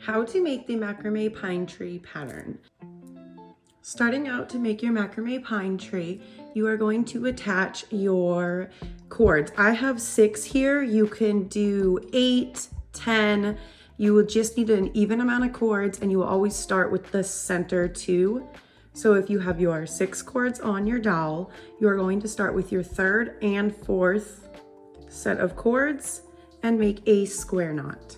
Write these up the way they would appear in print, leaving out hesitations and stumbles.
How to make the macrame pine tree pattern. Starting out, to make your macrame pine tree, you are going to attach your cords. I have 6 here. You can do 8, 10. You will just need an even amount of cords, and you will always start with the center 2. So if you have your 6 cords on your dowel, you are going to start with your 3rd and 4th set of cords and make a square knot.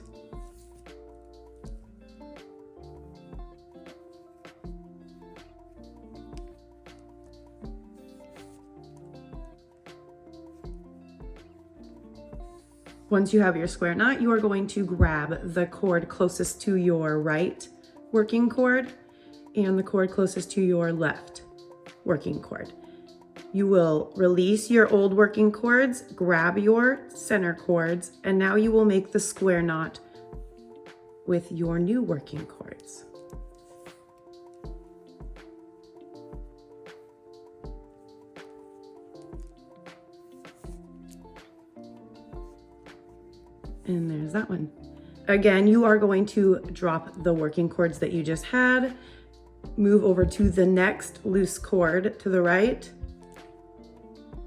Once you have your square knot, you are going to grab the cord closest to your right working cord and the cord closest to your left working cord. You will release your old working cords, grab your center cords, and now you will make the square knot with your new working cords. And there's that one. Again, you are going to drop the working cords that you just had, move over to the next loose cord to the right,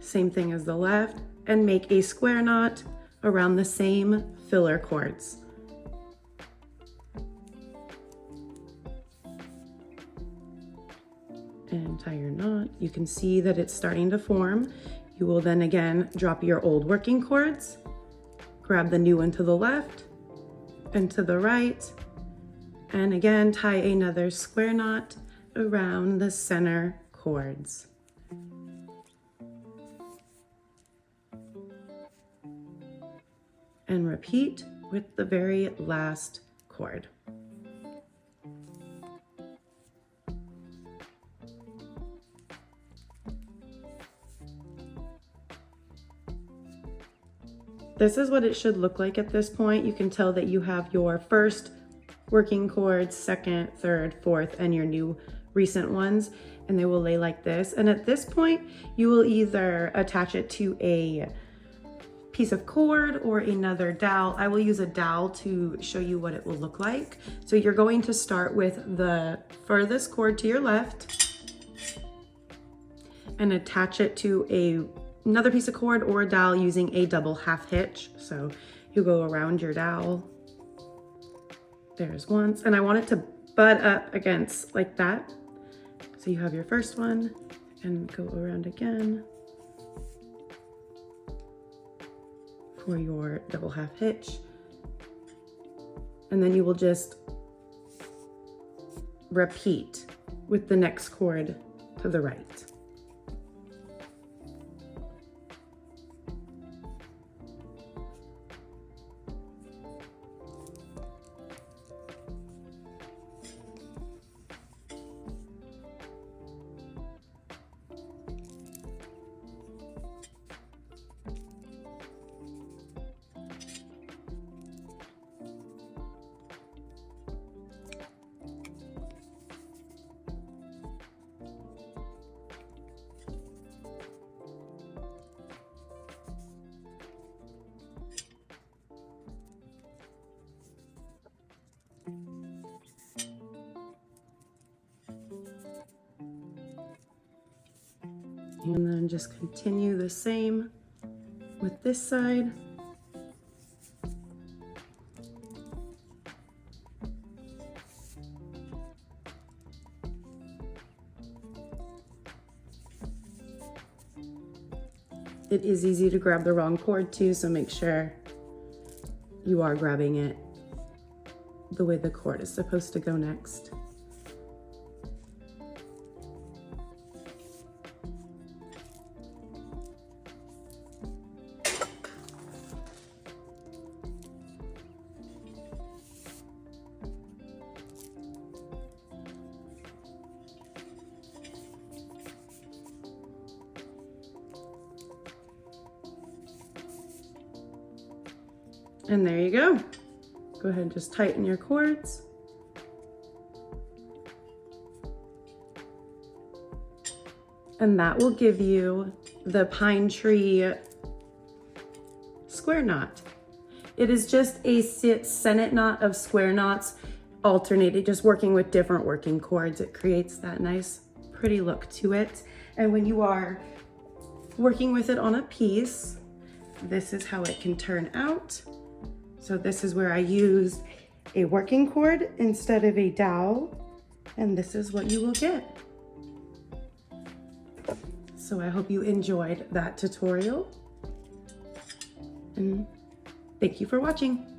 same thing as the left, and make a square knot around the same filler cords. And tie your knot. You can see that it's starting to form. You will then again drop your old working cords, grab the new one to the left and to the right, and again tie another square knot around the center cords. And repeat with the very last cord. This is what it should look like at this point. You can tell that you have your first working cords, 2nd, 3rd, 4th, and your new recent ones, and they will lay like this. And at this point, you will either attach it to a piece of cord or another dowel. I will use a dowel to show you what it will look like. So you're going to start with the furthest cord to your left and attach it to another piece of cord or a dowel using a double half hitch. So you go around your dowel. There's once, and I want it to butt up against like that. So you have your first one and go around again for your double half hitch. And then you will just repeat with the next cord to the right. And then just continue the same with this side. It is easy to grab the wrong cord too, so make sure you are grabbing it the way the cord is supposed to go next. And there you go. Go ahead and just tighten your cords. And that will give you the pine tree square knot. It is just a Senet knot of square knots. alternating, just working with different working cords. It creates that nice, pretty look to it. And when you are working with it on a piece, this is how it can turn out. So this is where I used a working cord instead of a dowel, and this is what you will get. So I hope you enjoyed that tutorial, and thank you for watching.